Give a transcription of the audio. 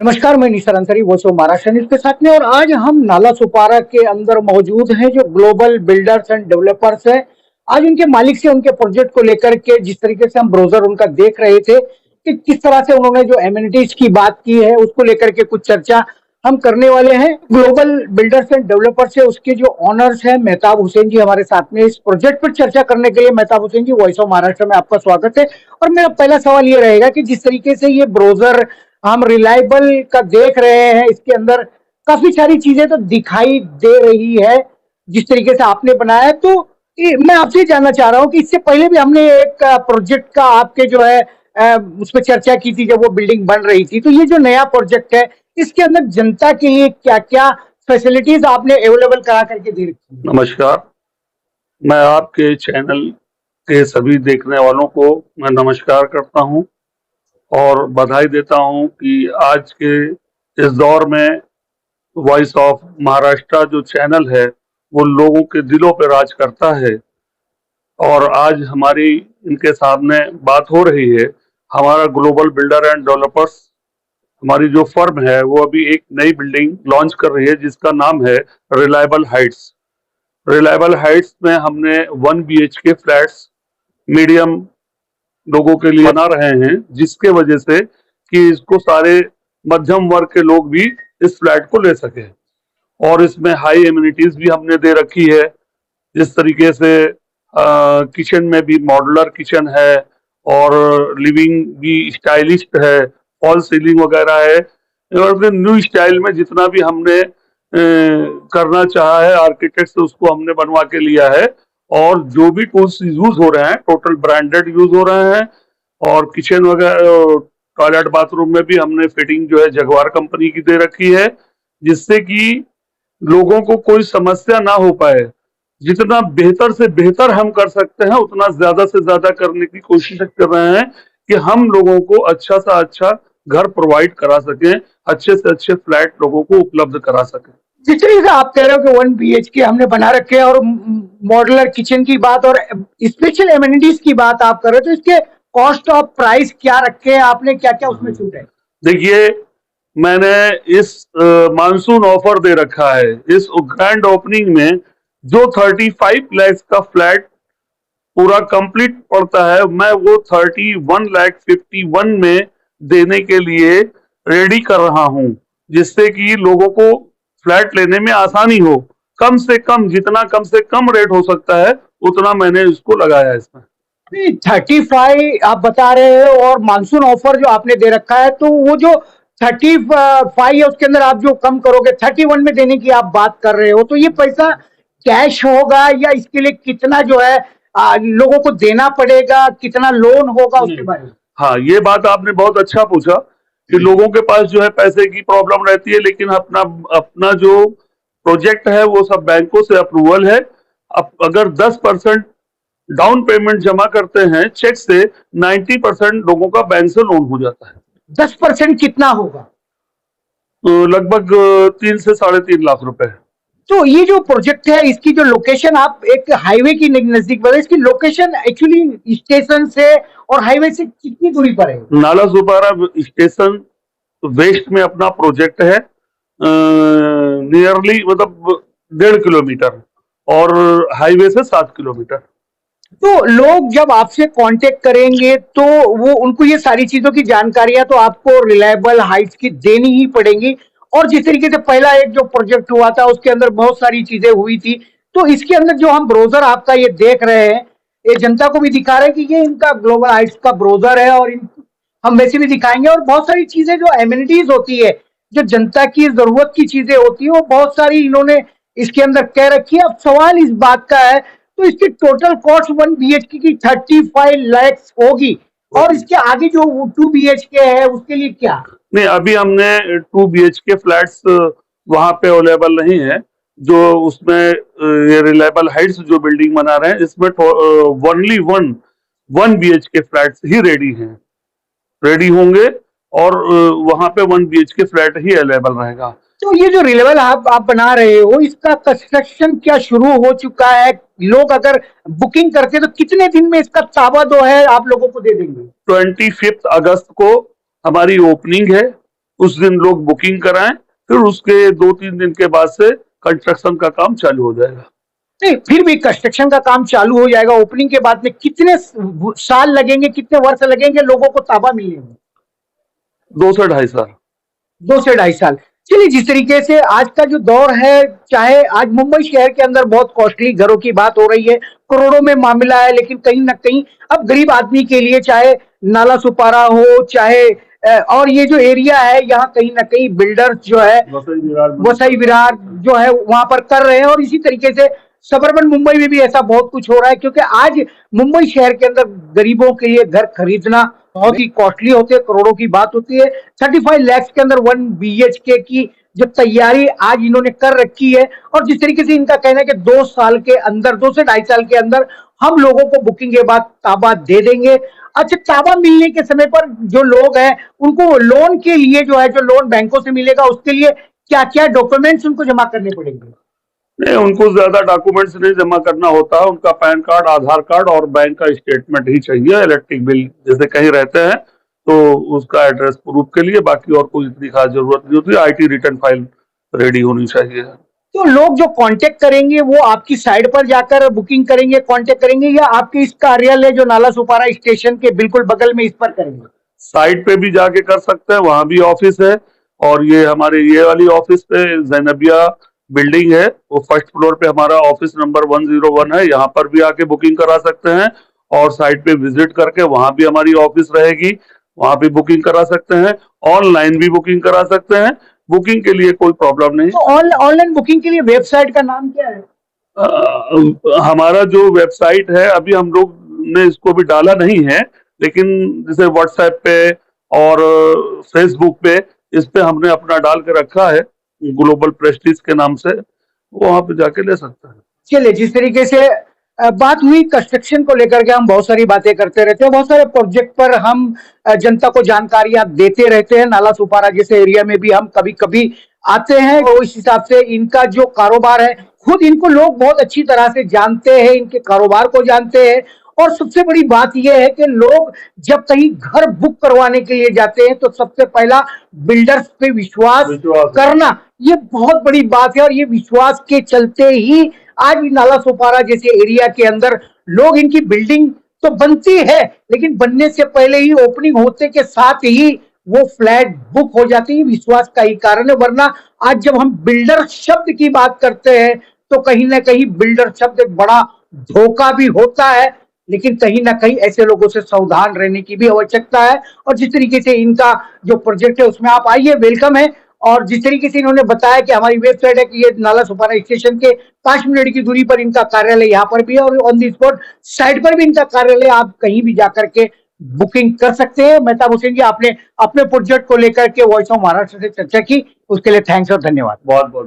नमस्कार, मैं निशा अंतरी वॉइस ऑफ महाराष्ट्र न्यूज के साथ में। और आज हम नाला सुपारा के अंदर मौजूद हैं, जो ग्लोबल बिल्डर्स एंड डेवलपर्स हैं। आज उनके मालिक से उनके प्रोजेक्ट को लेकर के जिस तरीके से हम ब्रोजर उनका देख रहे थे कि किस तरह से उन्होंने जो एमिनिटीज की बात की है, उसको लेकर के कुछ चर्चा हम करने वाले हैं। ग्लोबल बिल्डर्स एंड डेवलपर्स है, उसके जो ऑनर्स हैं मेहताब हुसैन जी हमारे साथ में। इस प्रोजेक्ट पर चर्चा करने के लिए मेहताब हुसैन जी, वॉइस ऑफ महाराष्ट्र में आपका स्वागत है। और मेरा पहला सवाल ये रहेगा कि जिस तरीके से ये ब्रोजर हम रिलायबल का देख रहे हैं, इसके अंदर काफी सारी चीजें तो दिखाई दे रही है जिस तरीके से आपने बनाया है। तो मैं आपसे जानना चाह रहा हूं कि इससे पहले भी हमने एक प्रोजेक्ट का आपके जो है उस पर चर्चा की थी जब वो बिल्डिंग बन रही थी। तो ये जो नया प्रोजेक्ट है, इसके अंदर जनता के लिए क्या क्या फैसिलिटीज आपने अवेलेबल करा करके दे रखी है? नमस्कार, मैं आपके चैनल के सभी देखने वालों को मैं नमस्कार करता हूं और बधाई देता हूं कि आज के इस दौर में वॉइस ऑफ महाराष्ट्र जो चैनल है वो लोगों के दिलों पर राज करता है। और आज हमारी इनके सामने बात हो रही है। हमारा ग्लोबल बिल्डर एंड डेवलपर्स, हमारी जो फर्म है वो अभी एक नई बिल्डिंग लॉन्च कर रही है जिसका नाम है रिलायबल हाइट्स। रिलायबल हाइट्स में हमने 1 BHK फ्लैट्स मीडियम लोगों के लिए बना रहे हैं, जिसके वजह से कि इसको सारे मध्यम वर्ग के लोग भी इस फ्लैट को ले सके। और इसमें हाई एमिनिटीज भी हमने दे रखी है, जिस तरीके से किचन में भी मॉड्यूलर किचन है और लिविंग भी स्टाइलिश है, फॉल सीलिंग वगैरह है। और न्यू स्टाइल में जितना भी हमने करना चाहा है आर्किटेक्ट से, उसको हमने बनवा के लिया है। और जो भी टूल्स यूज हो रहे हैं टोटल ब्रांडेड यूज हो रहे हैं। और किचन वगैरह टॉयलेट बाथरूम में भी हमने फिटिंग जो है जगवार कंपनी की दे रखी है, जिससे कि लोगों को कोई समस्या ना हो पाए। जितना बेहतर से बेहतर हम कर सकते हैं उतना ज्यादा से ज्यादा करने की कोशिश कर रहे हैं कि हम लोगों को अच्छा से अच्छा घर प्रोवाइड करा सकें, अच्छे से अच्छे फ्लैट लोगों को उपलब्ध करा सकें। जिस तरीके से आप कह रहे हो कि 1 BHK हमने बना रखे हैं और मॉड्यूलर किचन की बात और स्पेशल एमिनिटीज की बात आप कर रहे हो, तो इसके कॉस्ट ऑफ प्राइस क्या रखे हैं आपने, क्या क्या उसमें छूट है? देखिए, मैंने इस मानसून ऑफर दे रखा है। इस ग्रैंड ओपनिंग में जो 35 लाख का फ्लैट पूरा कंप्लीट पड़ता है, मैं वो 31,51 में देने के लिए रेडी कर रहा हूं, जिससे कि लोगों को फ्लैट लेने में आसानी हो। कम से कम, जितना कम से कम रेट हो सकता है उतना मैंने इसको लगाया इसमें। 35 आप बता रहे हो और मानसून ऑफर जो आपने दे रखा है, तो वो जो 35 है उसके अंदर आप जो कम करोगे 31 में देने की आप बात कर रहे हो, तो ये पैसा कैश होगा या इसके लिए कितना जो है लोगों को देना पड़ेगा, कितना लोन होगा उसके बारे में? हाँ, ये बात आपने बहुत अच्छा पूछा कि लोगों के पास जो है पैसे की प्रॉब्लम रहती है, लेकिन अपना अपना जो प्रोजेक्ट है वो सब बैंकों से अप्रूवल है। अब अगर 10% डाउन पेमेंट जमा करते हैं चेक से, 90% लोगों का बैंक से लोन हो जाता है। 10% कितना होगा? तो लगभग 3 से 3.5 लाख रुपए। तो ये जो प्रोजेक्ट है, इसकी जो लोकेशन, आप एक हाईवे की नजदीक बता, इसकी लोकेशन एक्चुअली स्टेशन से और हाईवे से कितनी दूरी पर है? नाला सुपारा स्टेशन वेस्ट में अपना प्रोजेक्ट है, नियरली मतलब 1.5 किलोमीटर, और हाईवे से 7 किलोमीटर। तो लोग जब आपसे कांटेक्ट करेंगे तो वो उनको ये सारी चीजों की जानकारियां तो आपको रिलायबल हाइट्स की देनी ही पड़ेंगी। और जिस तरीके से पहला एक जो प्रोजेक्ट हुआ था उसके अंदर बहुत सारी चीजें हुई थी, तो इसके अंदर जो हम ब्रोजर आपका ये देख रहे हैं, ये जनता को भी दिखा रहे हैं कि ये इनका ग्लोबल हाइट्स का ब्रोजर है। और हम वैसे भी दिखाएंगे, और बहुत सारी चीजें जो एमिनिटीज होती है, जो जनता की जरूरत की चीजें होती है, वो बहुत सारी इन्होंने इसके अंदर कह रखी है। अब सवाल इस बात का है, तो इसकी टोटल कॉस्ट 1 BHK की 35 लाख होगी, और इसके आगे जो 2 BHK है उसके लिए क्या? नहीं, अभी हमने 2 BHK फ्लैट्स वहां पे अवेलेबल नहीं है। जो उसमें ये रिलायबल हाइट्स जो बिल्डिंग बना रहे हैं, इसमें ओनली 1 BHK फ्लैट्स ही रेडी होंगे, और वहां पे 1 BHK फ्लैट ही अवेलेबल रहेगा। तो ये जो रिलेबल आप बना रहे हो, इसका कंस्ट्रक्शन क्या शुरू हो चुका है? लोग अगर बुकिंग करते तो कितने दिन में इसका ताबा जो है आप लोगों को दे देंगे? 25 अगस्त को हमारी ओपनिंग है। उस दिन लोग बुकिंग कराएं, फिर उसके 2-3 दिन के बाद से कंस्ट्रक्शन का काम चालू हो जाएगा। नहीं, फिर भी कंस्ट्रक्शन का काम चालू हो जाएगा। ओपनिंग के बाद में कितने साल लगेंगे, कितने वर्ष लगेंगे लोगों को ताबा मिलने में? 2 से 2.5 साल। 2 से 2.5 साल। चलिए, जिस तरीके से आज का जो दौर है, चाहे आज मुंबई शहर के अंदर बहुत कॉस्टली घरों की बात हो रही है, करोड़ों में मामला है, लेकिन कहीं ना कहीं अब गरीब आदमी के लिए, चाहे नाला सुपारा हो, चाहे और ये जो एरिया है, यहाँ कहीं ना कहीं बिल्डर्स जो है वसई विरार जो है वहां पर कर रहे हैं। और इसी तरीके से सबर्बन मुंबई में भी ऐसा बहुत कुछ हो रहा है, क्योंकि आज मुंबई शहर के अंदर गरीबों के लिए घर खरीदना बहुत ही कॉस्टली होते हैं, करोड़ों की बात होती है। 35 लाख के अंदर 1 BHK की जो तैयारी आज इन्होंने कर रखी है, और जिस तरीके से इनका कहना है कि 2 साल के अंदर, 2 से 2.5 साल के अंदर हम लोगों को बुकिंग के बाद ताबा दे देंगे। अच्छा, ताबा मिलने के समय पर जो लोग हैं उनको लोन के लिए जो है, जो लोन बैंकों से मिलेगा, उसके लिए क्या क्या डॉक्यूमेंट्स उनको जमा करने पड़ेंगे? नहीं, उनको ज्यादा डॉक्यूमेंट्स नहीं जमा करना होता है। उनका पैन कार्ड, आधार कार्ड और बैंक का स्टेटमेंट ही चाहिए। इलेक्ट्रिक बिल जैसे कहीं रहते हैं तो उसका एड्रेस प्रूफ के लिए, बाकी और कोई इतनी खास जरूरत नहीं होती। IT रिटर्न फाइल रेडी होनी चाहिए। तो लोग जो कांटेक्ट करेंगे वो आपकी साइट पर जाकर बुकिंग करेंगे, कांटेक्ट करेंगे, या आपके इस कार्यालय जो नाला सुपारा स्टेशन के बिल्कुल बगल में इस पर करेंगे? साइट पे भी जाके कर सकते हैं, वहां भी ऑफिस है। और ये हमारे ये वाली ऑफिस पे जैनबिया बिल्डिंग है, वो फर्स्ट फ्लोर पे हमारा ऑफिस नंबर 101 है। यहाँ पर भी आके बुकिंग करा सकते हैं, और साइट पे विजिट करके वहां भी हमारी ऑफिस रहेगी, वहां भी बुकिंग करा सकते हैं। ऑनलाइन भी बुकिंग करा सकते हैं, बुकिंग के लिए कोई प्रॉब्लम नहीं। तो ऑनलाइन बुकिंग के लिए वेबसाइट का नाम क्या है? हमारा जो वेबसाइट है, अभी हम लोग ने इसको भी डाला नहीं है, लेकिन जैसे व्हाट्सएप पे और फेसबुक पे, इस पे हमने अपना डाल के रखा है, ग्लोबल प्रेस्टीज के नाम से, वहां पे जाके ले सकते हैं। चलिए, जिस तरीके से बात हुई कंस्ट्रक्शन को लेकर के, हम बहुत सारी बातें करते रहते हैं, बहुत सारे प्रोजेक्ट पर हम जनता को जानकारियां देते रहते हैं। नाला सुपारा जैसे एरिया में भी हम कभी कभी आते हैं, और इस हिसाब से इनका जो कारोबार है, खुद इनको लोग बहुत अच्छी तरह से जानते हैं, इनके कारोबार को जानते हैं। और सबसे बड़ी बात यह है कि लोग जब कहीं घर बुक करवाने के लिए जाते हैं तो सबसे पहला बिल्डर्स पे विश्वास करना, ये बहुत बड़ी बात है। और ये विश्वास के चलते ही आज भी नाला सुपारा जैसे एरिया के अंदर लोग, इनकी बिल्डिंग तो बनती है, लेकिन बनने से पहले ही, ओपनिंग होते के साथ ही वो फ्लैट बुक हो जाती है। विश्वास का ही कारण है। वरना आज जब हम बिल्डर शब्द की बात करते हैं तो कहीं ना कहीं बिल्डर शब्द एक बड़ा धोखा भी होता है, लेकिन कहीं ना कहीं ऐसे लोगों से सावधान रहने की भी आवश्यकता है। और जिस तरीके से इनका जो प्रोजेक्ट है उसमें आप आइए, वेलकम है। और जिस तरीके से इन्होंने बताया कि हमारी वेबसाइट है, कि ये नाला सुपारा स्टेशन के 5 मिनट की दूरी पर इनका कार्यालय यहाँ पर भी है, और ऑन दी स्पॉट साइट पर भी इनका कार्यालय, आप कहीं भी जाकर के बुकिंग कर सकते हैं। मेहताब हुसैन जी, आपने अपने प्रोजेक्ट को लेकर के वॉइस ऑफ महाराष्ट्र से चर्चा की, उसके लिए थैंक्स और धन्यवाद। बहुत बहुत